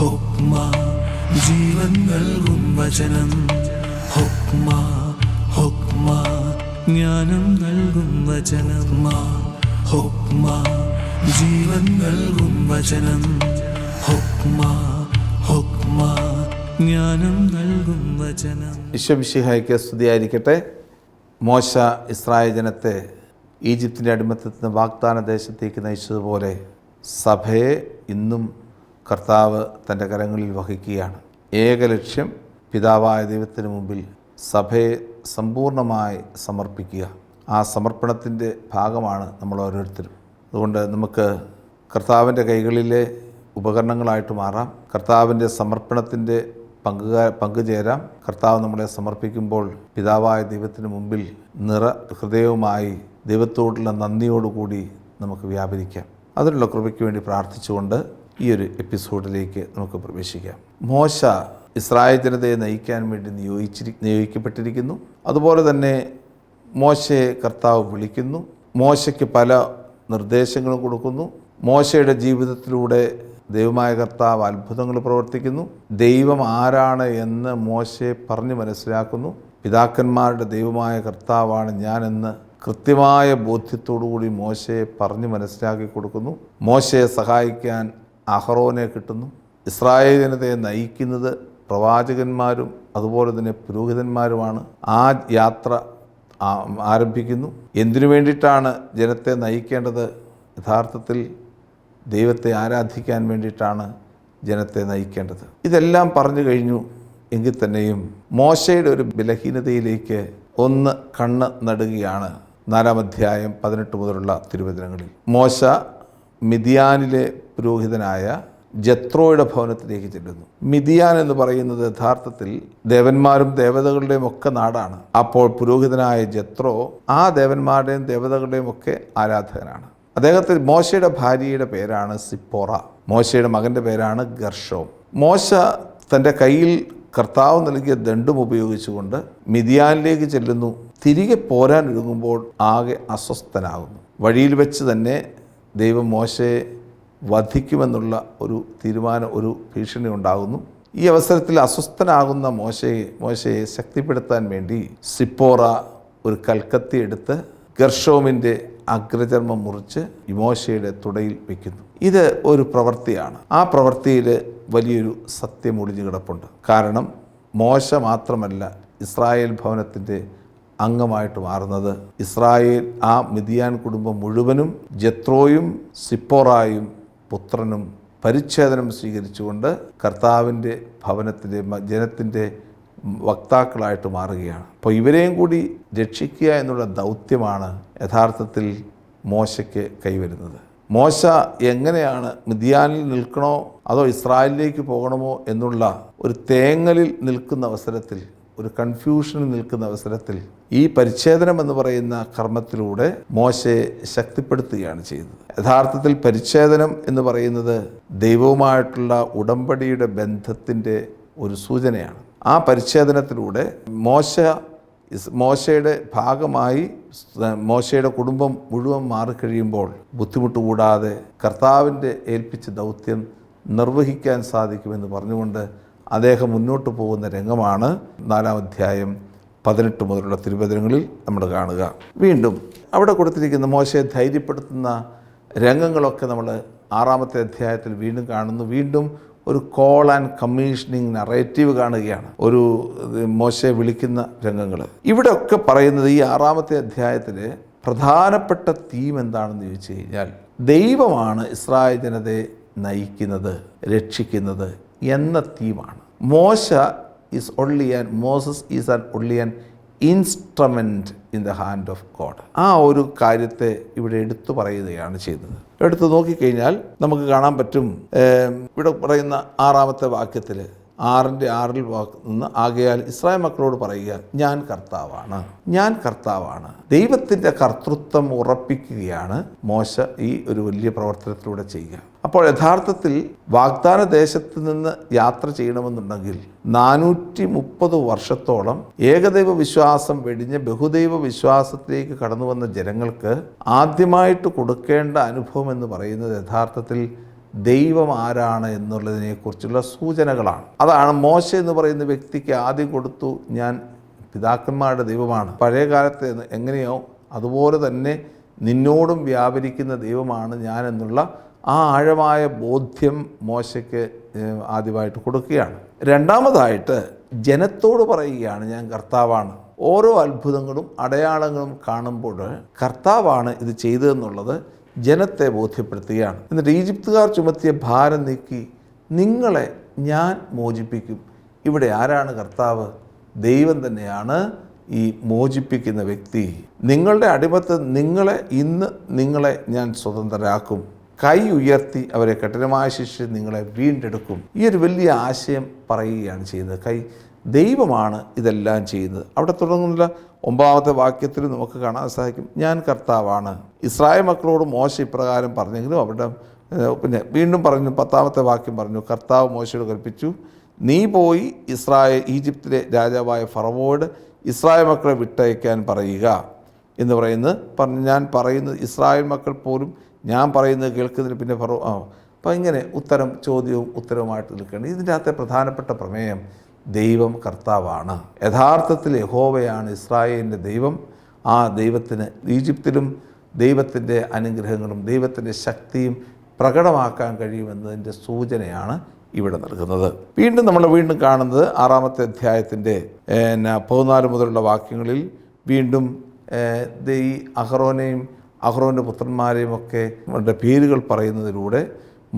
ഹൊക്മ ജീവൻ നൽകും വചനം. ഹൊക്മ ഹൊക്മ ജ്ഞാനം നൽകും വചനം. ഹൊക്മ ജീവൻ നൽകും വചനം. ഹൊക്മ ഹൊക്മ ജ്ഞാനം നൽകും വചനം. ഈശോമിശിഹായ്ക്ക് സ്തുതിയായിരിക്കട്ടെ. മോശ ഇസ്രായേൽ ജനത്തെ ഈജിപ്തിൻ്റെ അടിമത്തത്തിൽ നിന്ന് വാഗ്ദാന ദേശത്തേക്ക് നയിച്ചതുപോലെ സഭയെ ഇന്നും കർത്താവ് തൻ്റെ കരങ്ങളിൽ വഹിക്കുകയാണ്. ഏക ലക്ഷ്യം പിതാവായ ദൈവത്തിന് മുമ്പിൽ സഭയെ സമ്പൂർണ്ണമായി സമർപ്പിക്കുക. ആ സമർപ്പണത്തിൻ്റെ ഭാഗമാണ് നമ്മൾ ഓരോരുത്തരും. അതുകൊണ്ട് നമുക്ക് കർത്താവിൻ്റെ കൈകളിലെ ഉപകരണങ്ങളായിട്ട് മാറാം. കർത്താവിൻ്റെ സമർപ്പണത്തിൻ്റെ പങ്കുചേരാം. കർത്താവ് നമ്മളെ സമർപ്പിക്കുമ്പോൾ പിതാവായ ദൈവത്തിന് മുമ്പിൽ ഹൃദയവുമായി ദൈവത്തോടുള്ള നന്ദിയോടുകൂടി നമുക്ക് വ്യാപരിക്കാം. അതിനുള്ള കൃപയ്ക്ക് വേണ്ടി പ്രാർത്ഥിച്ചുകൊണ്ട് ഈ ഒരു എപ്പിസോഡിലേക്ക് നമുക്ക് പ്രവേശിക്കാം. മോശ ഇസ്രായേൽ ജനതയെ നയിക്കാൻ വേണ്ടി നിയോഗിക്കപ്പെട്ടിരിക്കുന്നു. അതുപോലെ തന്നെ മോശയെ കർത്താവ് വിളിക്കുന്നു. മോശയ്ക്ക് പല നിർദ്ദേശങ്ങളും കൊടുക്കുന്നു. മോശയുടെ ജീവിതത്തിലൂടെ ദൈവമായ കർത്താവ് അത്ഭുതങ്ങൾ പ്രവർത്തിക്കുന്നു. ദൈവം ആരാണ് എന്ന് മോശയെ പറഞ്ഞ് മനസ്സിലാക്കുന്നു. പിതാക്കന്മാരുടെ ദൈവമായ കർത്താവാണ് ഞാനെന്ന് കൃത്യമായ ബോധ്യത്തോടുകൂടി മോശയെ പറഞ്ഞ് മനസ്സിലാക്കി കൊടുക്കുന്നു. മോശയെ സഹായിക്കാൻ അഹറോനെ കിട്ടുന്നു. ഇസ്രായേൽ ജനതയെ നയിക്കുന്നത് പ്രവാചകന്മാരും അതുപോലെ തന്നെ പുരോഹിതന്മാരുമാണ്. ആ യാത്ര ആരംഭിക്കുന്നു. എന്തിനു വേണ്ടിയിട്ടാണ് ജനത്തെ നയിക്കേണ്ടത്? യഥാർത്ഥത്തിൽ ദൈവത്തെ ആരാധിക്കാൻ വേണ്ടിയിട്ടാണ് ജനത്തെ നയിക്കേണ്ടത്. ഇതെല്ലാം പറഞ്ഞു കഴിഞ്ഞു എങ്കിൽ തന്നെയും മോശയുടെ ഒരു ബലഹീനതയിലേക്ക് ഒന്ന് കണ്ണ് നടുകയാണ് 4-ാം അധ്യായം 18 മുതലുള്ള തിരുവചനങ്ങളിൽ. മോശ മിദിയാനിലെ പുരോഹിതനായ ജത്രോയുടെ ഭവനത്തിലേക്ക് ചെല്ലുന്നു. മിദിയാൻ എന്ന് പറയുന്നത് യഥാർത്ഥത്തിൽ ദേവന്മാരും ദേവതകളുടെയും ഒക്കെ നാടാണ്. അപ്പോൾ പുരോഹിതനായ ജത്രോ ആ ദേവന്മാരുടെയും ദേവതകളുടെയും ഒക്കെ ആരാധകനാണ്. അദ്ദേഹത്തിന് മോശയുടെ ഭാര്യയുടെ പേരാണ് സിപ്പോറ. മോശയുടെ മകൻ്റെ പേരാണ് ഗർഷോം. മോശ തൻ്റെ കയ്യിൽ കർത്താവ് നൽകിയ ദണ്ഡും ഉപയോഗിച്ചുകൊണ്ട് മിദിയാനിലേക്ക് ചെല്ലുന്നു. തിരികെ പോരാൻ ഒരുങ്ങുമ്പോൾ ആകെ അസ്വസ്ഥനാകുന്നു. വഴിയിൽ വെച്ച് തന്നെ ദൈവം മോശയെ വധിക്കുമെന്നുള്ള ഒരു ഒരു ഭീഷണി ഉണ്ടാകുന്നു. ഈ അവസരത്തിൽ അസ്വസ്ഥനാകുന്ന മോശയെ ശക്തിപ്പെടുത്താൻ വേണ്ടി സിപ്പോറ ഒരു കൽക്കത്തി എടുത്ത് ഗർഷോമിൻ്റെ അഗ്രചർമ്മം മുറിച്ച് മോശയുടെ തുടയിൽ വയ്ക്കുന്നു. ഇത് ഒരു പ്രവൃത്തിയാണ്. ആ പ്രവൃത്തിയിൽ വലിയൊരു സത്യം ഒളിഞ്ഞു കിടപ്പുണ്ട്. കാരണം മോശ മാത്രമല്ല ഇസ്രായേൽ ഭവനത്തിൻ്റെ അംഗമായിട്ട് മാറുന്നത്. ഇസ്രായേൽ ആ മിദിയാൻ കുടുംബം മുഴുവനും ജത്രോയും സിപ്പോറായും പുത്രനും പരിച്ഛേദനം സ്വീകരിച്ചുകൊണ്ട് കർത്താവിൻ്റെ ഭവനത്തിൻ്റെ ജനത്തിൻ്റെ വക്താക്കളായിട്ട് മാറുകയാണ്. അപ്പോൾ ഇവരെയും കൂടി രക്ഷിക്കുക എന്നുള്ള ദൗത്യമാണ് യഥാർത്ഥത്തിൽ മോശയ്ക്ക് കൈവരുന്നത്. മോശ എങ്ങനെയാണ് മിദിയാനിൽ നിൽക്കണോ അതോ ഇസ്രായേലിലേക്ക് പോകണമോ എന്നുള്ള ഒരു തേങ്ങലിൽ നിൽക്കുന്ന അവസരത്തിൽ, ഒരു കൺഫ്യൂഷനിൽ നിൽക്കുന്ന അവസരത്തിൽ ഈ പരിച്ഛേദനം എന്ന് പറയുന്ന കർമ്മത്തിലൂടെ മോശയെ ശക്തിപ്പെടുത്തുകയാണ് ചെയ്യുന്നത്. യഥാർത്ഥത്തിൽ പരിച്ഛേദനം എന്ന് പറയുന്നത് ദൈവവുമായിട്ടുള്ള ഉടമ്പടിയുടെ ബന്ധത്തിൻ്റെ ഒരു സൂചനയാണ്. ആ പരിച്ഛേദനത്തിലൂടെ മോശയുടെ ഭാഗമായി മോശയുടെ കുടുംബം മുഴുവൻ മാറിക്കഴിയുമ്പോൾ ബുദ്ധിമുട്ട് കൂടാതെ കർത്താവിൻ്റെ ഏൽപ്പിച്ച ദൗത്യം നിർവഹിക്കാൻ സാധിക്കുമെന്ന് പറഞ്ഞുകൊണ്ട് അദ്ദേഹം മുന്നോട്ട് പോകുന്ന രംഗമാണ് 4-ാം അധ്യായം 18 മുതലുള്ള തിരുവചനങ്ങളിൽ നമ്മൾ കാണുക. വീണ്ടും അവിടെ കൊടുത്തിരിക്കുന്ന മോശയെ ധൈര്യപ്പെടുത്തുന്ന രംഗങ്ങളൊക്കെ നമ്മൾ 6-ാമത്തെ അധ്യായത്തിൽ വീണ്ടും കാണുന്നു. വീണ്ടും ഒരു കോൾ ആൻഡ് കമ്മീഷനിങ് നറേറ്റീവ് കാണുകയാണ്. ഒരു മോശയെ വിളിക്കുന്ന രംഗങ്ങൾ ഇവിടെയൊക്കെ പറയുന്നത്. ഈ 6-ാമത്തെ അധ്യായത്തിലെ പ്രധാനപ്പെട്ട തീം എന്താണെന്ന് ചോദിച്ചു കഴിഞ്ഞാൽ ദൈവമാണ് ഇസ്രായേൽ ജനതയെ നയിക്കുന്നത്, രക്ഷിക്കുന്നത് എന്ന തീമാണ്. Moses is only an instrument in the hand of God. ആ ഒരു കാര്യത്തെ ഇവിടെ എടുത്തു പറയുകയാണ് ചെയ്തത്. എടുത്തു നോക്കിക്കഴിഞ്ഞാൽ നമുക്ക് കാണാൻ പറ്റും. ഇവിടെ പറയുന്ന 6-ാമത്തെ വാക്യത്തിൽ 6:6 നിന്ന് ആകയാൽ ഇസ്രായേൽ മക്കളോട് പറയുക, ഞാൻ കർത്താവാണ്. ദൈവത്തിൻ്റെ കർത്തൃത്വം ഉറപ്പിക്കുകയാണ് മോശ ഈ ഒരു വലിയ പ്രവർത്തനത്തിലൂടെ ചെയ്യുക. അപ്പോൾ യഥാർത്ഥത്തിൽ വാഗ്ദാന ദേശത്ത് നിന്ന് യാത്ര ചെയ്യണമെന്നുണ്ടെങ്കിൽ 430 വർഷത്തോളം ഏകദൈവ വിശ്വാസം വെടിഞ്ഞ് ബഹുദൈവ വിശ്വാസത്തിലേക്ക് കടന്നു വന്ന ജനങ്ങൾക്ക് ആദ്യമായിട്ട് കൊടുക്കേണ്ട അനുഭവം എന്ന് പറയുന്നത് യഥാർത്ഥത്തിൽ ദൈവം ആരാണ് എന്നുള്ളതിനെക്കുറിച്ചുള്ള സൂചനകളാണ്. അതാണ് മോശെ എന്ന് പറയുന്ന വ്യക്തിക്ക് ആദ്യം കൊടുത്തു, ഞാൻ പിതാക്കന്മാരുടെ ദൈവമാണ്, പഴയ കാലത്ത് എങ്ങനെയോ അതുപോലെ തന്നെ നിന്നോടും വ്യാപരിക്കുന്ന ദൈവമാണ് ഞാൻ എന്നുള്ള ആ ആഴമായ ബോധ്യം മോശയ്ക്ക് ആദ്യമായിട്ട് കൊടുക്കുകയാണ്. രണ്ടാമതായിട്ട് ജനത്തോട് പറയുകയാണ്, ഞാൻ കർത്താവാണ്. ഓരോ അത്ഭുതങ്ങളും അടയാളങ്ങളും കാണുമ്പോൾ കർത്താവാണ് ഇത് ചെയ്തതെന്നുള്ളത് ജനത്തെ ബോധ്യപ്പെടുത്തുകയാണ്. എന്നിട്ട് ഈജിപ്തുകാർ ചുമത്തിയ ഭാരം നീക്കി നിങ്ങളെ ഞാൻ മോചിപ്പിക്കും. ഇവിടെ ആരാണ് കർത്താവ്? ദൈവം തന്നെയാണ് ഈ മോചിപ്പിക്കുന്ന വ്യക്തി. നിങ്ങളുടെ അടിമത്ത് നിങ്ങളെ ഞാൻ സ്വതന്ത്രരാക്കും. കൈ ഉയർത്തി അവരെ കഠിനമായ ശിക്ഷ നിങ്ങളെ വീണ്ടെടുക്കും. ഈ ഒരു വലിയ ആശയം പറയുകയാണ് ചെയ്യുന്നത്. ദൈവമാണ് ഇതെല്ലാം ചെയ്യുന്നത്. അവിടെ തുടങ്ങുന്നില്ല 9-ാമത്തെ വാക്യത്തിൽ നമുക്ക് കാണാൻ സാധിക്കും, ഞാൻ കർത്താവാണ്. ഇസ്രായേൽ മക്കളോട് മോശ ഇപ്രകാരം പറഞ്ഞെങ്കിലും അവിടെ പിന്നെ വീണ്ടും പറഞ്ഞു, 10-ാമത്തെ വാക്യം പറഞ്ഞു, കർത്താവ് മോശയോട് കൽപ്പിച്ചു, നീ പോയി ഈജിപ്തിലെ രാജാവായ ഫറവോയോട് ഇസ്രായേൽ മക്കളെ വിട്ടയക്കാൻ പറയുക എന്ന് പറഞ്ഞു. ഞാൻ പറയുന്നത് ഇസ്രായേൽ മക്കൾ പോലും ഞാൻ പറയുന്നത് കേൾക്കുന്നതിന് പിന്നെ അപ്പം ഇങ്ങനെ ചോദ്യവും ഉത്തരവുമായിട്ട് നിൽക്കുകയാണ്. ഇതിൻ്റെ അകത്തെ പ്രധാനപ്പെട്ട പ്രമേയം ദൈവം കർത്താവാണ്. യഥാർത്ഥത്തിൽ യഹോവയാണ് ഇസ്രായേലിൻ്റെ ദൈവം. ആ ദൈവത്തിന് ഈജിപ്തിലും ദൈവത്തിൻ്റെ അനുഗ്രഹങ്ങളും ദൈവത്തിൻ്റെ ശക്തിയും പ്രകടമാക്കാൻ കഴിയുമെന്നതിൻ്റെ സൂചനയാണ് ഇവിടെ നൽകുന്നത്. നമ്മൾ കാണുന്നത് 6-ാമത്തെ അധ്യായത്തിൻ്റെ 14 മുതലുള്ള വാക്യങ്ങളിൽ വീണ്ടും ഈ അഹ്റോൻ്റെ പുത്രന്മാരെയും ഒക്കെ അവരുടെ പേരുകൾ പറയുന്നതിലൂടെ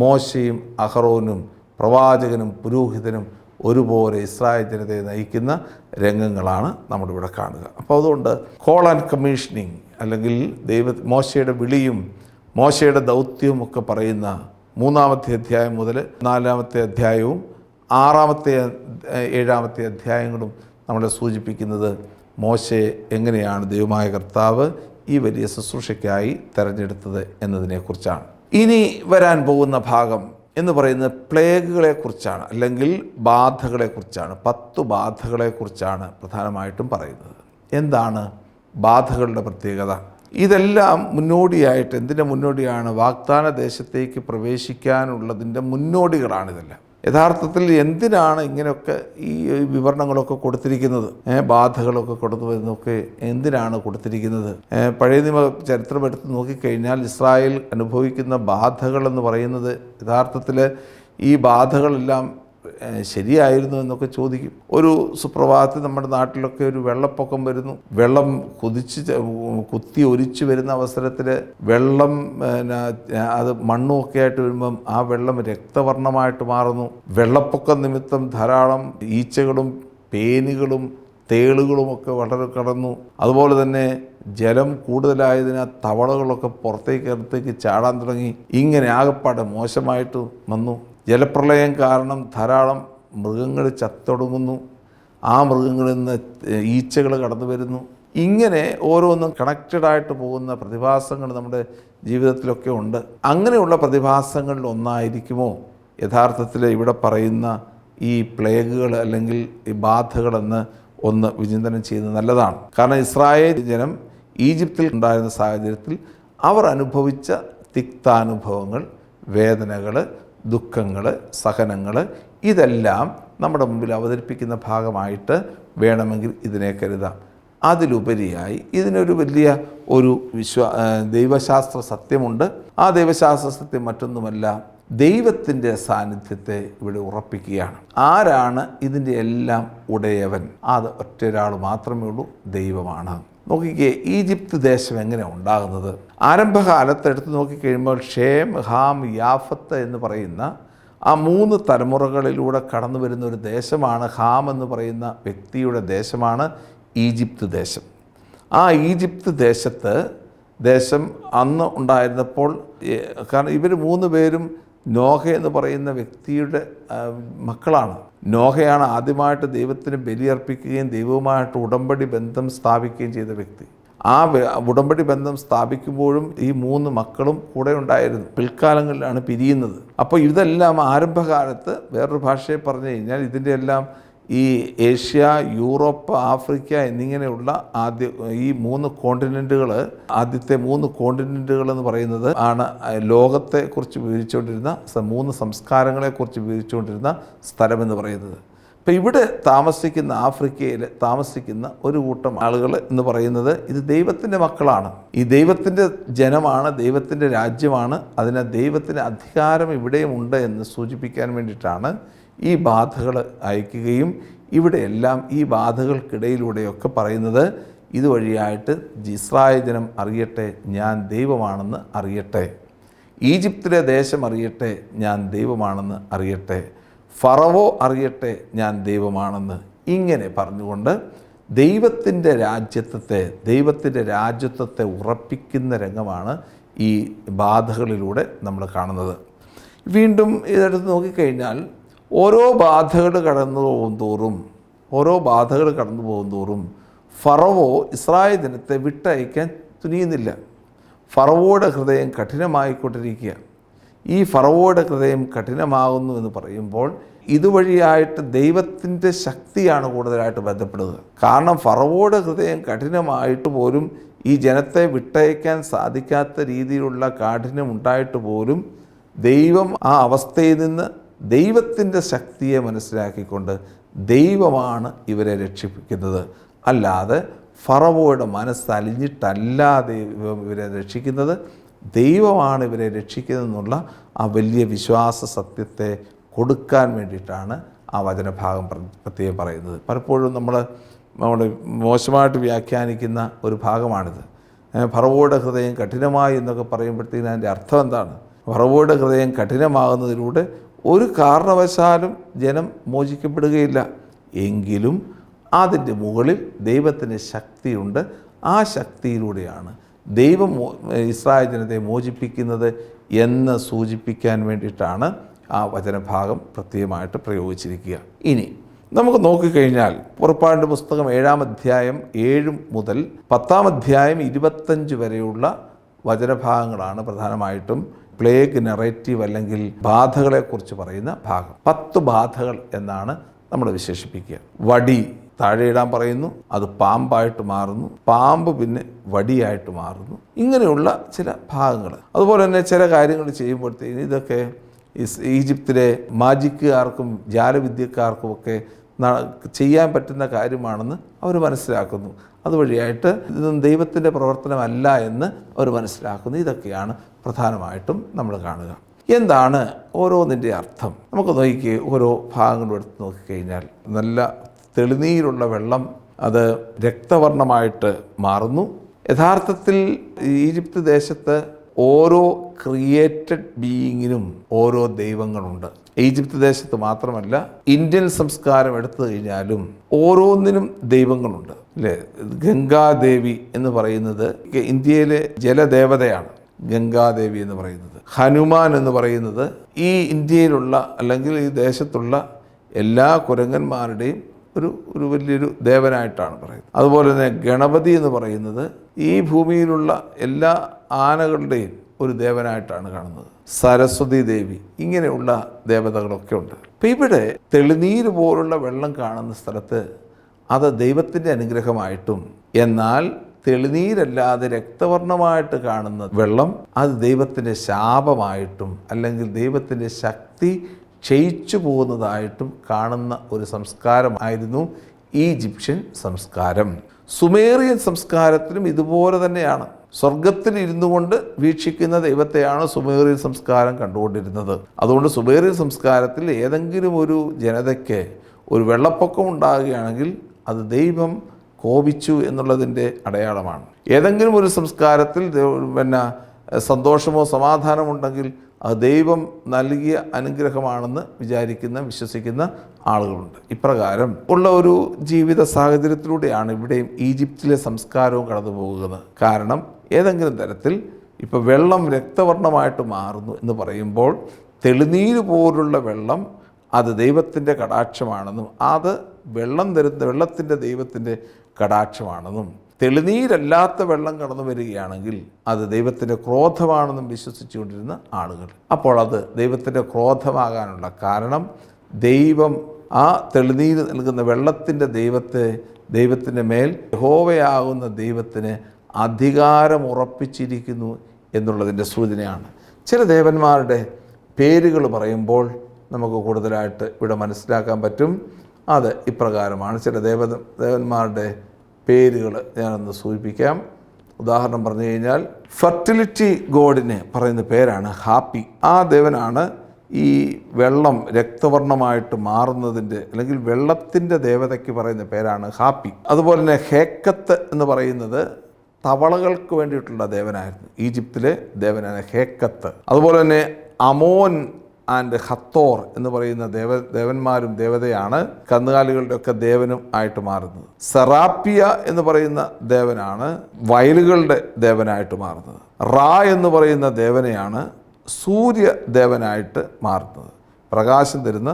മോശയും അഹ്റോനും പ്രവാചകനും പുരോഹിതനും ഒരുപോലെ ഇസ്രായേൽ ജനതയെ നയിക്കുന്ന രംഗങ്ങളാണ് നമ്മളിവിടെ കാണുക. അപ്പോൾ അതുകൊണ്ട് കോൾ ആൻഡ് കമ്മീഷനിങ് അല്ലെങ്കിൽ മോശയുടെ വിളിയും മോശയുടെ ദൗത്യവും ഒക്കെ പറയുന്ന 3-ാമത്തെ അധ്യായം മുതൽ 4-ാമത്തെ അധ്യായവും 6-ാമത്തെ 7-ാമത്തെ അധ്യായങ്ങളും നമ്മളെ സൂചിപ്പിക്കുന്നത് മോശയെ എങ്ങനെയാണ് ദൈവമായ കർത്താവ് ഈ വലിയ ശുശ്രൂഷയ്ക്കായി തിരഞ്ഞെടുത്തത് എന്നതിനെക്കുറിച്ചാണ്. ഇനി വരാൻ പോകുന്ന ഭാഗം എന്ന് പറയുന്നത് പ്ലേഗുകളെക്കുറിച്ചാണ്, അല്ലെങ്കിൽ ബാധകളെക്കുറിച്ചാണ്. 10 ബാധകളെക്കുറിച്ചാണ് പ്രധാനമായിട്ടും പറയുന്നത്. എന്താണ് ബാധകളുടെ പ്രത്യേകത? ഇതെല്ലാം മുന്നോടിയായിട്ട് എന്തിൻ്റെ മുന്നോടിയാണ്? വാഗ്ദാന ദേശത്തേക്ക് പ്രവേശിക്കാനുള്ളതിൻ്റെ മുന്നോടികളാണിതെല്ലാം. യഥാർത്ഥത്തിൽ എന്തിനാണ് ഇങ്ങനെയൊക്കെ ഈ വിവരണങ്ങളൊക്കെ കൊടുത്തിരിക്കുന്നത്? ബാധകളൊക്കെ കൊടുത്തു വരുന്നതൊക്കെ എന്തിനാണ് കൊടുത്തിരിക്കുന്നത്? പഴയ നിയമ ചരിത്രം എടുത്ത് നോക്കിക്കഴിഞ്ഞാൽ ഇസ്രായേൽ അനുഭവിക്കുന്ന ബാധകൾ എന്ന് പറയുന്നത് യഥാർത്ഥത്തിൽ ഈ ബാധകളെല്ലാം ശരിയായിരുന്നു എന്നൊക്കെ ചോദിക്കും. ഒരു സുപ്രഭാതത്തിൽ നമ്മുടെ നാട്ടിലൊക്കെ ഒരു വെള്ളപ്പൊക്കം വരുന്നു. വെള്ളം കുത്തി ഒലിച്ചു വരുന്ന അവസരത്തിൽ വെള്ളം അത് മണ്ണുമൊക്കെ ആയിട്ട് വരുമ്പം ആ വെള്ളം രക്തവർണ്ണമായിട്ട് മാറുന്നു. വെള്ളപ്പൊക്കം നിമിത്തം ധാരാളം ഈച്ചകളും പേനുകളും തേളുകളുമൊക്കെ വളരെ കടന്നു. അതുപോലെ തന്നെ ജലം കൂടുതലായതിനാൽ തവളകളൊക്കെ പുറത്തേക്ക് ചാടാൻ തുടങ്ങി. ഇങ്ങനെ ആകപ്പാടെ മോശമായിട്ട് വന്നു. ജലപ്രളയം കാരണം ധാരാളം മൃഗങ്ങൾ ചത്തൊടുങ്ങുന്നു. ആ മൃഗങ്ങളിൽ നിന്ന് ഈച്ചകൾ കടന്നു വരുന്നു. ഇങ്ങനെ ഓരോന്നും കണക്റ്റഡായിട്ട് പോകുന്ന പ്രതിഭാസങ്ങൾ നമ്മുടെ ജീവിതത്തിലൊക്കെ ഉണ്ട്. അങ്ങനെയുള്ള പ്രതിഭാസങ്ങളിൽ ഒന്നായിരിക്കുമോ യഥാർത്ഥത്തിൽ ഇവിടെ പറയുന്ന ഈ പ്ലേഗുകൾ അല്ലെങ്കിൽ ഈ ബാധകളെന്ന് ഒന്ന് വിചിന്തനം ചെയ്യുന്നത് നല്ലതാണ്. കാരണം ഇസ്രായേൽ ജനം ഈജിപ്തിൽ ഉണ്ടായിരുന്ന സാഹചര്യത്തിൽ അവർ അനുഭവിച്ച തിക്താനുഭവങ്ങൾ, വേദനകൾ, ദുഃഖങ്ങൾ, സഹനങ്ങൾ, ഇതെല്ലാം നമ്മുടെ മുമ്പിൽ അവതരിപ്പിക്കുന്ന ഭാഗമായിട്ട് വേണമെങ്കിൽ ഇതിനെ കരുതാം. അതിലുപരിയായി ഇതിനൊരു വലിയ ദൈവശാസ്ത്ര സത്യമുണ്ട്. ആ ദൈവശാസ്ത്ര സത്യം മറ്റൊന്നുമല്ല, ദൈവത്തിൻ്റെ സാന്നിധ്യത്തെ ഇവിടെ ഉറപ്പിക്കുകയാണ്. ആരാണ് ഇതിൻ്റെ എല്ലാം ഉടയവൻ? അത് ഒറ്റൊരാൾ മാത്രമേ ഉള്ളൂ, ദൈവമാണ്. നോക്കിക്കേ, ഈജിപ്ത് ദേശം എങ്ങനെ ഉണ്ടാകുന്നത്? ആരംഭകാലത്ത് എടുത്ത് നോക്കിക്കഴിയുമ്പോൾ ഷേം, ഹാം, യാഫത്ത് എന്ന് പറയുന്ന ആ 3 തലമുറകളിലൂടെ കടന്നു വരുന്ന ഒരു ദേശമാണ്. ഹാം എന്ന് പറയുന്ന വ്യക്തിയുടെ ദേശമാണ് ഈജിപ്ത് ദേശം. ആ ഈജിപ്ത് ദേശം അന്ന് ഉണ്ടായിരുന്നപ്പോൾ, കാരണം ഇവർ 3 പേരും നോഹ എന്ന് പറയുന്ന വ്യക്തിയുടെ മക്കളാണ്. നോഹയാണ് ആദ്യമായിട്ട് ദൈവത്തിന് ബലിയർപ്പിക്കുകയും ദൈവവുമായിട്ട് ഉടമ്പടി ബന്ധം സ്ഥാപിക്കുകയും ചെയ്ത വ്യക്തി. ആ ഉടമ്പടി ബന്ധം സ്ഥാപിക്കുമ്പോഴും ഈ 3 മക്കളും കൂടെ ഉണ്ടായിരുന്നു. പിൽക്കാലങ്ങളിലാണ് പിരിയുന്നത്. അപ്പോൾ ഇതെല്ലാം ആരംഭകാലത്ത് വേറൊരു ഭാഷയെ പറഞ്ഞു കഴിഞ്ഞാൽ ഇതിൻ്റെ എല്ലാം ഈ ഏഷ്യ, യൂറോപ്പ്, ആഫ്രിക്ക എന്നിങ്ങനെയുള്ള ഈ 3 കോണ്ടിനെൻറ്റുകൾ, ആദ്യത്തെ 3 കോണ്ടിനെൻറ്റുകൾ എന്ന് പറയുന്നത് ആണ് ലോകത്തെക്കുറിച്ച് വിവരിച്ചുകൊണ്ടിരുന്ന 3 സംസ്കാരങ്ങളെക്കുറിച്ച് വിവരിച്ചുകൊണ്ടിരുന്ന സ്ഥലമെന്ന് പറയുന്നത്. ഇപ്പം ഇവിടെ താമസിക്കുന്ന, ആഫ്രിക്കയിൽ താമസിക്കുന്ന ഒരു കൂട്ടം ആളുകൾ എന്ന് പറയുന്നത് ഇത് ദൈവത്തിൻ്റെ മക്കളാണ്, ഈ ദൈവത്തിൻ്റെ ജനമാണ്, ദൈവത്തിൻ്റെ രാജ്യമാണ്, അതിന് ദൈവത്തിന് അധികാരം ഇവിടെയും ഉണ്ട് എന്ന് സൂചിപ്പിക്കാൻ വേണ്ടിയിട്ടാണ് ഈ ബാധകൾ അയക്കുകയും ഇവിടെയെല്ലാം ഈ ബാധകൾക്കിടയിലൂടെയൊക്കെ പറയുന്നത് ഇതുവഴിയായിട്ട് ഇസ്രായേൽ ജനം അറിയട്ടെ ഞാൻ ദൈവമാണെന്ന് അറിയട്ടെ, ഈജിപ്തിലെ ദേശം അറിയട്ടെ ഞാൻ ദൈവമാണെന്ന് അറിയട്ടെ, ഫറവോ അറിയട്ടെ ഞാൻ ദൈവമാണെന്ന്, ഇങ്ങനെ പറഞ്ഞുകൊണ്ട് ദൈവത്തിൻ്റെ രാജ്യത്വത്തെ ഉറപ്പിക്കുന്ന രംഗമാണ് ഈ ബാധകളിലൂടെ നമ്മൾ കാണുന്നത്. വീണ്ടും ഇതെടുത്ത് നോക്കിക്കഴിഞ്ഞാൽ ഓരോ ബാധകൾ കടന്നു പോകും തോറും ഫറവോ ഇസ്രായേൽ ജനത്തെ വിട്ടയക്കാൻ തുനിയുന്നില്ല. ഫറവോയുടെ ഹൃദയം കഠിനമായിക്കൊണ്ടിരിക്കുക. ഈ ഫറവോയുടെ ഹൃദയം കഠിനമാകുന്നു എന്ന് പറയുമ്പോൾ ഇതുവഴിയായിട്ട് ദൈവത്തിൻ്റെ ശക്തിയാണ് കൂടുതലായിട്ട് ബന്ധപ്പെടുക. കാരണം ഫറവോയുടെ ഹൃദയം കഠിനമായിട്ട് പോലും ഈ ജനത്തെ വിട്ടയക്കാൻ സാധിക്കാത്ത രീതിയിലുള്ള കാഠിന്യം ഉണ്ടായിട്ട് പോലും ദൈവം ആ അവസ്ഥയിൽ നിന്ന് ദൈവത്തിൻ്റെ ശക്തിയെ മനസ്സിലാക്കിക്കൊണ്ട് ദൈവമാണ് ഇവരെ രക്ഷിപ്പിക്കുന്നത്, അല്ലാതെ ഫറവോയുടെ മനസ്സലിഞ്ഞിട്ടല്ല ഇവരെ രക്ഷിക്കുന്നത്, ദൈവമാണ് ഇവരെ രക്ഷിക്കുന്നതെന്നുള്ള ആ വലിയ വിശ്വാസ സത്യത്തെ കൊടുക്കാൻ വേണ്ടിയിട്ടാണ് ആ വചനഭാഗം പ്രത്യേകം പറയുന്നത്. പലപ്പോഴും നമ്മൾ മോശമായിട്ട് വ്യാഖ്യാനിക്കുന്ന ഒരു ഭാഗമാണിത്. ഫറവോയുടെ ഹൃദയം കഠിനമായി എന്നൊക്കെ പറയുമ്പോഴത്തേക്കും അതിൻ്റെ അർത്ഥം എന്താണ്? ഫറവോയുടെ ഹൃദയം കഠിനമാകുന്നതിലൂടെ ഒരു കാരണവശാലും ജനം മോചിക്കപ്പെടുകയില്ല, എങ്കിലും അതിൻ്റെ മുകളിൽ ദൈവത്തിന് ശക്തിയുണ്ട്. ആ ശക്തിയിലൂടെയാണ് ദൈവം ഇസ്രായേൽ ജനത്തെ മോചിപ്പിക്കുന്നത് എന്ന് സൂചിപ്പിക്കാൻ വേണ്ടിയിട്ടാണ് ആ വചനഭാഗം പ്രത്യേകമായിട്ട് പ്രയോഗിച്ചിരിക്കുക. ഇനി നമുക്ക് നോക്കിക്കഴിഞ്ഞാൽ പുറപ്പാടിൻ്റെ പുസ്തകം 7-ാം അധ്യായം 7 മുതൽ 10-ാം അധ്യായം 25 വരെയുള്ള വചനഭാഗങ്ങളാണ് പ്രധാനമായിട്ടും പ്ലേഗ് നറേറ്റീവ് അല്ലെങ്കിൽ ബാധകളെക്കുറിച്ച് പറയുന്ന ഭാഗം. 10 ബാധകൾ എന്നാണ് നമ്മൾ വിശേഷിപ്പിക്കുക. വടി താഴെയിടാൻ പറയുന്നു, അത് പാമ്പായിട്ട് മാറുന്നു, പാമ്പ് പിന്നെ വടിയായിട്ട് മാറുന്നു, ഇങ്ങനെയുള്ള ചില ഭാഗങ്ങൾ. അതുപോലെ തന്നെ ചില കാര്യങ്ങൾ ചെയ്യുമ്പോഴത്തേക്കും ഇതൊക്കെ ഈജിപ്തിലെ മാജിക്കുകാർക്കും ജാലവിദ്യക്കാർക്കുമൊക്കെ ചെയ്യാൻ പറ്റുന്ന കാര്യമാണെന്ന് അവർ മനസ്സിലാക്കുന്നു. അതുവഴിയായിട്ട് ഇതൊന്നും ദൈവത്തിൻ്റെ പ്രവർത്തനമല്ല എന്ന് അവർ മനസ്സിലാക്കുന്നു. ഇതൊക്കെയാണ് പ്രധാനമായിട്ടും നമ്മൾ കാണുക. എന്താണ് ഓരോന്നിൻ്റെ അർത്ഥം? നമുക്ക് നോക്കി ഓരോ ഭാഗങ്ങളും എടുത്ത് നോക്കിക്കഴിഞ്ഞാൽ നല്ല തെളിനീരുള്ള വെള്ളം അത് രക്തവർണ്ണമായിട്ട് മാറുന്നു. യഥാർത്ഥത്തിൽ ഈജിപ്ത് ദേശത്ത് ഓരോ ക്രിയേറ്റഡ് ബീയിങ്ങിനും ഓരോ ദൈവങ്ങളുണ്ട്. ഈജിപ്ത് ദേശത്ത് മാത്രമല്ല, ഇന്ത്യൻ സംസ്കാരം എടുത്തു കഴിഞ്ഞാലും ഓരോന്നിനും ദൈവങ്ങളുണ്ട്, അല്ലേ? ഗംഗാദേവി എന്ന് പറയുന്നത് ഇന്ത്യയിലെ ജലദേവതയാണ്. ഗംഗാദേവി എന്ന് പറയുന്നത്, ഹനുമാൻ എന്ന് പറയുന്നത് ഈ ഇന്ത്യയിലുള്ള അല്ലെങ്കിൽ ഈ ദേശത്തുള്ള എല്ലാ കുരങ്ങന്മാരുടെയും ഒരു വലിയൊരു ദേവനായിട്ടാണ് പറയുന്നത്. അതുപോലെ തന്നെ ഗണപതി എന്ന് പറയുന്നത് ഈ ഭൂമിയിലുള്ള എല്ലാ ആനകളുടെയും ഒരു ദേവനായിട്ടാണ് കാണുന്നത്. സരസ്വതി ദേവി, ഇങ്ങനെയുള്ള ദേവതകളൊക്കെ ഉണ്ട്. അപ്പം ഇവിടെ തെളിനീര് പോലുള്ള വെള്ളം കാണുന്ന സ്ഥലത്ത് അത് ദൈവത്തിൻ്റെ അനുഗ്രഹമായിട്ടും, എന്നാൽ തെളിനീരല്ലാതെ രക്തവർണ്ണമായിട്ട് കാണുന്ന വെള്ളം അത് ദൈവത്തിൻ്റെ ശാപമായിട്ടും അല്ലെങ്കിൽ ദൈവത്തിൻ്റെ ശക്തി ക്ഷയിച്ചു പോകുന്നതായിട്ടും കാണുന്ന ഒരു സംസ്കാരമായിരുന്നു ഈജിപ്ഷ്യൻ സംസ്കാരം. സുമേറിയൻ സംസ്കാരത്തിലും ഇതുപോലെ തന്നെയാണ്. സ്വർഗത്തിൽ ഇരുന്നു കൊണ്ട് വീക്ഷിക്കുന്ന ദൈവത്തെയാണ് സുമേറിയൻ സംസ്കാരം കണ്ടുകൊണ്ടിരുന്നത്. അതുകൊണ്ട് സുമേറിയൻ സംസ്കാരത്തിൽ ഏതെങ്കിലും ഒരു ജനതയ്ക്ക് ഒരു വെള്ളപ്പൊക്കം ഉണ്ടാകുകയാണെങ്കിൽ അത് ദൈവം കോപിച്ചു എന്നുള്ളതിൻ്റെ അടയാളമാണ്. ഏതെങ്കിലും ഒരു സംസ്കാരത്തിൽ സന്തോഷമോ സമാധാനമോ ഉണ്ടെങ്കിൽ അത് ദൈവം നൽകിയ അനുഗ്രഹമാണെന്ന് വിശ്വസിക്കുന്ന ആളുകളുണ്ട്. ഇപ്രകാരം ഉള്ള ഒരു ജീവിത സാഹചര്യത്തിലൂടെയാണ് ഇവിടെയും ഈജിപ്തിലെ സംസ്കാരവും കടന്നു പോകുന്നത്. കാരണം ഏതെങ്കിലും തരത്തിൽ ഇപ്പോൾ വെള്ളം രക്തവർണ്ണമായിട്ട് മാറുന്നു എന്ന് പറയുമ്പോൾ തെളിനീര് പോലുള്ള വെള്ളം അത് ദൈവത്തിൻ്റെ കടാക്ഷമാണെന്നും അത് വെള്ളത്തിൻ്റെ ദൈവത്തിൻ്റെ കടാക്ഷമാണെന്നും, തെളിനീരല്ലാത്ത വെള്ളം കടന്നു വരികയാണെങ്കിൽ അത് ദൈവത്തിൻ്റെ ക്രോധമാണെന്നും വിശ്വസിച്ചുകൊണ്ടിരുന്ന ആളുകൾ. അപ്പോൾ അത് ദൈവത്തിൻ്റെ ക്രോധമാകാനുള്ള കാരണം ദൈവം ആ തെളിനീര് നൽകുന്ന വെള്ളത്തിൻ്റെ ദൈവത്തിൻ്റെ മേൽ യഹോവയാകുന്ന ദൈവത്തിന് അധികാരം ഉറപ്പിച്ചിരിക്കുന്നു എന്നുള്ളതിൻ്റെ സൂചനയാണ്. ചില ദേവന്മാരുടെ പേരുകൾ പറയുമ്പോൾ നമുക്ക് കൂടുതലായിട്ട് ഇവിടെ മനസ്സിലാക്കാൻ പറ്റും. അത് ഇപ്രകാരമാണ്. ചില ദേവന്മാരുടെ പേരുകൾ ഞാനൊന്ന് സൂചിപ്പിക്കാം. ഉദാഹരണം പറഞ്ഞു കഴിഞ്ഞാൽ ഫെർട്ടിലിറ്റി ഗോഡിന് പറയുന്ന പേരാണ് ഹാപ്പി. ആ ദേവനാണ് ഈ വെള്ളം രക്തവർണ്ണമായിട്ട് മാറുന്നതിൻ്റെ അല്ലെങ്കിൽ വെള്ളത്തിൻ്റെ ദേവതയ്ക്ക് പറയുന്ന പേരാണ് ഹാപ്പി. അതുപോലെ തന്നെ ഹേക്കത്ത് എന്ന് പറയുന്നത് തവളകൾക്ക് വേണ്ടിയിട്ടുള്ള ദേവനായിരുന്നു. ഈജിപ്തിലെ ദേവനാണ് ഹേക്കത്ത്. അതുപോലെ തന്നെ അമോൻ ആൻഡ് ഹത്തോർ എന്ന് പറയുന്ന ദേവന്മാരും ദേവതയാണ് കന്നുകാലികളുടെ ഒക്കെ ദേവനും ആയിട്ട് മാറുന്നത്. സെറാപ്പിയ എന്ന് പറയുന്ന ദേവനാണ് വയലുകളുടെ ദേവനായിട്ട് മാറുന്നത്. റാ എന്ന് പറയുന്ന ദേവനെയാണ് സൂര്യ ദേവനായിട്ട് മാറുന്നത്, പ്രകാശം തരുന്ന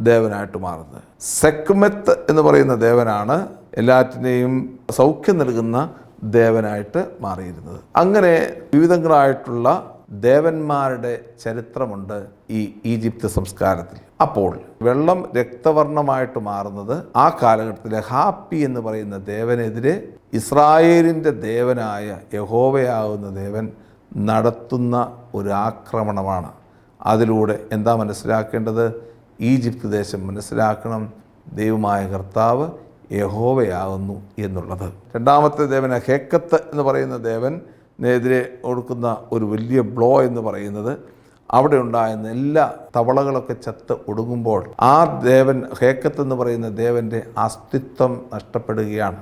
ദേവനായിട്ട് മാറുന്നത്. സെക്മെത്ത് എന്ന് പറയുന്ന ദേവനാണ് എല്ലാറ്റിനെയും സൗഖ്യം നൽകുന്ന ദേവനായിട്ട് മാറിയിരുന്നത്. അങ്ങനെ വിവിധങ്ങളായിട്ടുള്ള ദേവന്മാരുടെ ചരിത്രമുണ്ട് ഈ ഈജിപ്ത് സംസ്കാരത്തിൽ. അപ്പോൾ വെള്ളം രക്തവർണ്ണമായിട്ട് മാറുന്നത് ആ കാലഘട്ടത്തിലെ ഹാപ്പി എന്ന് പറയുന്ന ദേവനെതിരെ ഇസ്രായേലിൻ്റെ ദേവനായ യഹോവയാകുന്ന ദേവൻ നടത്തുന്ന ഒരു ആക്രമണമാണ്. അതിലൂടെ എന്താ മനസ്സിലാക്കേണ്ടത്? ഈജിപ്ത് ദേശം മനസ്സിലാക്കണം, ദൈവമായ കർത്താവ് യഹോവയാകുന്നു എന്നുള്ളത്. രണ്ടാമത്തെ ദേവൻ ഹേക്കത്ത് എന്ന് പറയുന്ന ദേവനെതിരെ കൊടുക്കുന്ന ഒരു വലിയ ബ്ലോ എന്ന് പറയുന്നത് അവിടെ ഉണ്ടായിരുന്ന എല്ലാ തവളകളൊക്കെ ചത്ത് ഒടുങ്ങുമ്പോൾ ആ ദേവൻ ഹേക്കത്ത് എന്ന് പറയുന്ന ദേവൻ്റെ അസ്തിത്വം നഷ്ടപ്പെടുകയാണ്.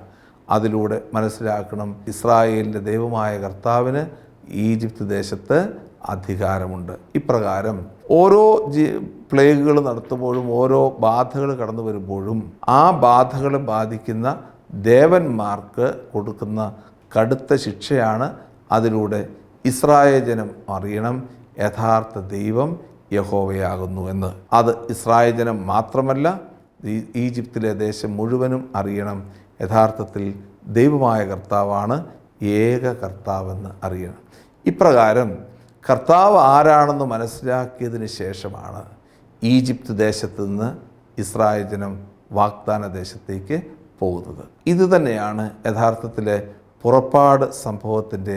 അതിലൂടെ മനസ്സിലാക്കണം, ഇസ്രായേലിൻ്റെ ദൈവമായ കർത്താവിന് ഈജിപ്ത് ദേശത്ത് അധികാരമുണ്ട്. ഇപ്രകാരം ഓരോ പ്ലേഗുകൾ നടത്തുമ്പോഴും ഓരോ ബാധകൾ കടന്നു വരുമ്പോഴും ആ ബാധകളെ ബാധിക്കുന്ന ദേവന്മാർക്ക് കൊടുക്കുന്ന കടുത്ത ശിക്ഷയാണ്. അതിലൂടെ ഇസ്രായേൽ ജനം അറിയണം യഥാർത്ഥ ദൈവം യഹോവയാകുന്നു എന്ന്. അത് ഇസ്രായേൽ ജനം മാത്രമല്ല, ഈജിപ്തിലെ ദേശം മുഴുവനും അറിയണം യഥാർത്ഥത്തിൽ ദൈവമായ കർത്താവാണ് ഏക കർത്താവെന്ന് അറിയണം. ഇപ്രകാരം കർത്താവ് ആരാണെന്ന് മനസ്സിലാക്കിയതിന് ശേഷമാണ് ഈജിപ്ത് ദേശത്ത് നിന്ന് ഇസ്രായേൽ ജനം വാഗ്ദാന ദേശത്തേക്ക് പോകുന്നത്. ഇത് തന്നെയാണ് യഥാർത്ഥത്തിലെ പുറപ്പാട് സംഭവത്തിൻ്റെ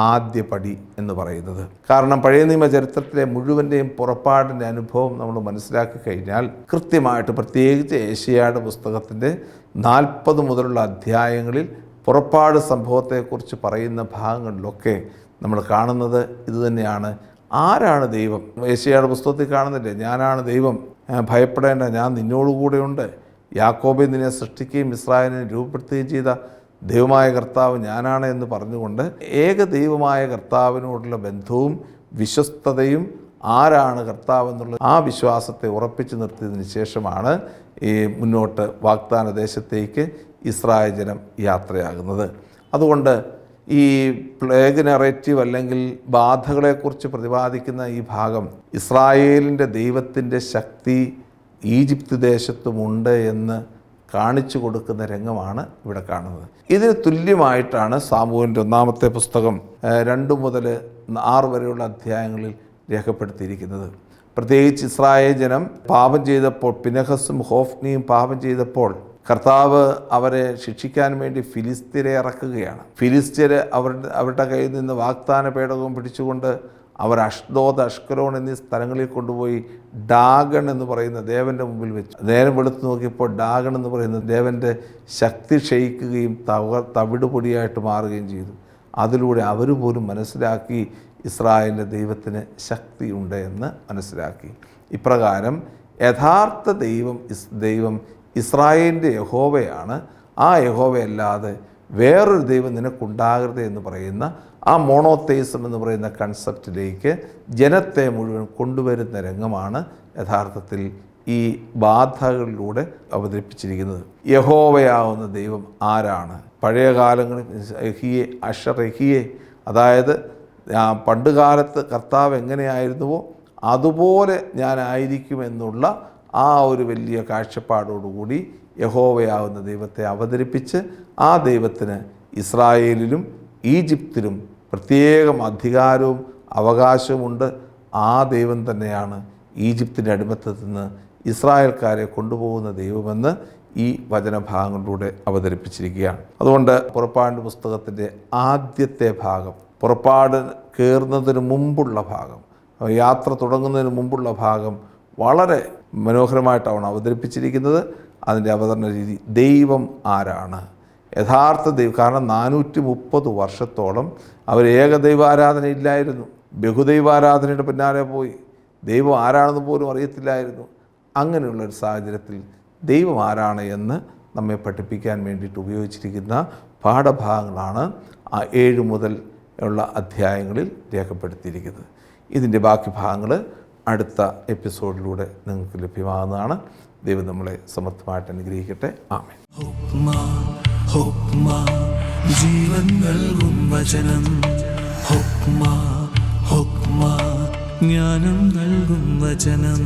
ആദ്യ പടി എന്ന് പറയുന്നത്. കാരണം പഴയ നിയമ ചരിത്രത്തിലെ മുഴുവൻ്റെയും പുറപ്പാടിൻ്റെ അനുഭവം നമ്മൾ മനസ്സിലാക്കി കഴിഞ്ഞാൽ കൃത്യമായിട്ട്, പ്രത്യേകിച്ച് ഏശയ്യായുടെ പുസ്തകത്തിൻ്റെ 40 മുതലുള്ള അധ്യായങ്ങളിൽ പുറപ്പാട് സംഭവത്തെക്കുറിച്ച് പറയുന്ന ഭാഗങ്ങളിലൊക്കെ നമ്മൾ കാണുന്നത് ഇതുതന്നെയാണ്. ആരാണ് ദൈവം? ഏശയ്യായുടെ പുസ്തകത്തിൽ കാണുന്നില്ലേ, ഞാനാണ് ദൈവം, ഭയപ്പെടേണ്ട, ഞാൻ നിന്നോടുകൂടെയുണ്ട്, യാക്കോബെ നിന്നെ സൃഷ്ടിക്കുകയും ഇസ്രായേലിനെ രൂപപ്പെടുത്തുകയും ചെയ്ത ദൈവമായ കർത്താവ് ഞാനാണ് എന്ന് പറഞ്ഞുകൊണ്ട് ഏക ദൈവമായ കർത്താവിനോടുള്ള ബന്ധവും വിശ്വസ്തതയും ആരാണ് കർത്താവ് എന്നുള്ള ആ വിശ്വാസത്തെ ഉറപ്പിച്ചു നിർത്തിയതിന് ശേഷമാണ് ഈ മുന്നോട്ട് വാഗ്ദാന ദേശത്തേക്ക് ഇസ്രായേൽ ജനം യാത്രയാകുന്നത്. അതുകൊണ്ട് ഈ പ്ലേഗ് നറേറ്റീവ് അല്ലെങ്കിൽ ബാധകളെക്കുറിച്ച് പ്രതിപാദിക്കുന്ന ഈ ഭാഗം ഇസ്രായേലിൻ്റെ ദൈവത്തിൻ്റെ ശക്തി ഈജിപ്ത് ദേശത്തുമുണ്ട് എന്ന് കാണിച്ചു കൊടുക്കുന്ന രംഗമാണ് ഇവിടെ കാണുന്നത്. ഇതിന് തുല്യമായിട്ടാണ് സാമൂഹലിൻ്റെ 1-ാമത്തെ പുസ്തകം 2 മുതൽ 6 വരെയുള്ള അധ്യായങ്ങളിൽ രേഖപ്പെടുത്തിയിരിക്കുന്നത്. പ്രത്യേകിച്ച് ഇസ്രായേൽ ജനം പാപം ചെയ്തപ്പോൾ, പിനഹസും ഹോഫ്നിയും പാപം ചെയ്തപ്പോൾ കർത്താവ് അവരെ ശിക്ഷിക്കാൻ വേണ്ടി ഫിലിസ്ത്യരെ ഇറക്കുകയാണ്. ഫിലിസ്ത്യര് അവരുടെ കയ്യിൽ നിന്ന് വാഗ്ദാന പേടകവും പിടിച്ചുകൊണ്ട് അവർ അഷ്ദോദ്, അഷ്കലോൺ എന്നീ സ്ഥലങ്ങളിൽ കൊണ്ടുപോയി ഡാഗൺ എന്ന് പറയുന്ന ദേവൻ്റെ മുമ്പിൽ വെച്ചു. നേരം വെളുത്ത് നോക്കിയപ്പോൾ ഡാഗൺ എന്ന് പറയുന്ന ദേവൻ്റെ ശക്തി ക്ഷയിക്കുകയും തവിട് പൊടിയായിട്ട് മാറുകയും ചെയ്തു. അതിലൂടെ അവർ പോലും മനസ്സിലാക്കി ഇസ്രായേലിൻ്റെ ദൈവത്തിന് ശക്തിയുണ്ട് എന്ന് മനസ്സിലാക്കി. ഇപ്രകാരം യഥാർത്ഥ ദൈവം ഇസ്രായേലിൻ്റെ യഹോവയാണ്. ആ യഹോവയല്ലാതെ വേറൊരു ദൈവം നിനക്കുണ്ടാകരുത് എന്ന് പറയുന്ന ആ മോണോതെയിസം എന്ന് പറയുന്ന കൺസെപ്റ്റിലേക്ക് ജനത്തെ മുഴുവൻ കൊണ്ടുവരുന്ന രംഗമാണ് യഥാർത്ഥത്തിൽ ഈ ബാധകളിലൂടെ അവതരിപ്പിച്ചിരിക്കുന്നത്. യഹോവയാവുന്ന ദൈവം ആരാണ്? പഴയ കാലങ്ങളിൽ എഹിയെ, അഷർ എഹിയെ, അതായത് പണ്ടുകാലത്ത് കർത്താവ് എങ്ങനെയായിരുന്നുവോ അതുപോലെ ഞാനായിരിക്കുമെന്നുള്ള ആ ഒരു വലിയ കാഴ്ചപ്പാടോടുകൂടി യഹോവയാവുന്ന ദൈവത്തെ അവതരിപ്പിച്ച് ആ ദൈവത്തിന് ഇസ്രായേലിലും ഈജിപ്തിലും പ്രത്യേകം അധികാരവും അവകാശവുമുണ്ട്. ആ ദൈവം തന്നെയാണ് ഈജിപ്തിൻ്റെ അടിമത്തത്തിൽ നിന്ന് ഇസ്രായേൽക്കാരെ കൊണ്ടുപോകുന്ന ദൈവമെന്ന് ഈ വചനഭാഗങ്ങളിലൂടെ അവതരിപ്പിച്ചിരിക്കുകയാണ്. അതുകൊണ്ട് പുറപ്പാടിൻ്റെ പുസ്തകത്തിൻ്റെ ആദ്യത്തെ ഭാഗം, പുറപ്പാട് കയറുന്നതിന് മുമ്പുള്ള ഭാഗം, യാത്ര തുടങ്ങുന്നതിന് മുമ്പുള്ള ഭാഗം വളരെ മനോഹരമായിട്ടാണ് അവതരിപ്പിച്ചിരിക്കുന്നത്. അതിൻ്റെ അവതരണ രീതി, ദൈവം ആരാണ്, യഥാർത്ഥ ദൈവം. കാരണം 430 വർഷത്തോളം അവർ ഏകദൈവാരാധന ഇല്ലായിരുന്നു, ബഹുദൈവാരാധനയുടെ പിന്നാലെ പോയി, ദൈവം ആരാണെന്ന് പോലും അറിയത്തില്ലായിരുന്നു. അങ്ങനെയുള്ളൊരു സാഹചര്യത്തിൽ ദൈവം ആരാണ് എന്ന് നമ്മെ പഠിപ്പിക്കാൻ വേണ്ടിയിട്ട് ഉപയോഗിച്ചിരിക്കുന്ന പാഠഭാഗങ്ങളാണ് 7 മുതൽ ഉള്ള അധ്യായങ്ങളിൽ രേഖപ്പെടുത്തിയിരിക്കുന്നത്. ഇതിൻ്റെ ബാക്കി ഭാഗങ്ങൾ അടുത്ത എപ്പിസോഡിലൂടെ നിങ്ങൾക്ക് ലഭ്യമാകുന്നതാണ്. ദൈവം നമ്മളെ സമർത്ഥമായിട്ട് അനുഗ്രഹിക്കട്ടെ. ആമേൻ. ഹുക്മ ജീവൻ നൽകും വചനം. ഹുക്മ ജ്ഞാനം നൽകും വചനം.